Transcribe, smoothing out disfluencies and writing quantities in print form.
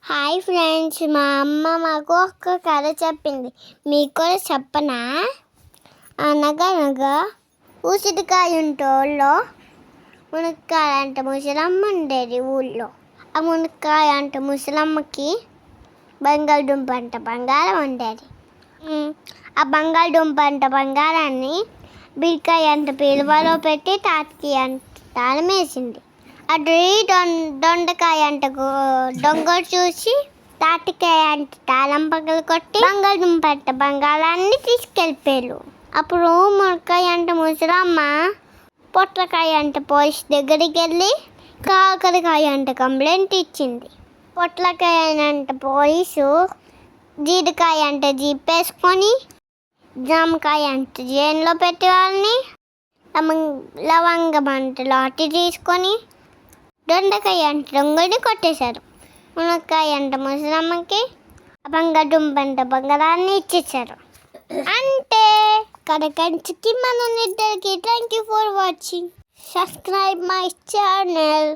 Hi friends, మా అమ్మ మాకు ఒక కథ చెప్పింది. మీకు కూడా చెప్పనా? అనగనగా ఉసిరికాయ ఉంటోళ్ళో మునక్కాయ అంటే ముసలమ్మ ఉండేది ఊళ్ళో. ఆ మునక్కాయ అంటే ముసలమ్మకి బంగాళదుంప అంట బంగారం ఉండేది. ఆ బంగాళదుంప అంట బంగారాన్ని బీరకాయ అంట పిలువలో పెట్టి తాటికి అంట తాళం వేసింది. అది దొండకాయ అంట దొంగ చూసి తాటికాయ అంటే తాళం పగలు కొట్టి బంగాళదుంప అంట బంగాళాన్ని తీసుకెళ్ళిపోయారు. అప్పుడు మునక్కాయ అంట ముసలమ్మ పొట్లకాయ అంట పోలీస్ దగ్గరికి వెళ్ళి కాకరకాయ అంట కంప్లైంట్ ఇచ్చింది. పొట్లకాయ అంట పోలీసు జీడికాయ అంటే జీప్ వేసుకొని జామకాయ అంటే జైల్లో పెట్టి వాళ్ళని లవంగం అంటే లాఠీ తీసుకొని దొండకాయ అంటే దొంగని కొట్టేశారు. మునక్కాయ అంటే ముసలమ్మకి బంగాళదుంప అంటే బంగారాన్ని ఇచ్చేసారు. అంటే కడకంచికి మన ఇద్దరికి. Thank you for watching. Subscribe my channel.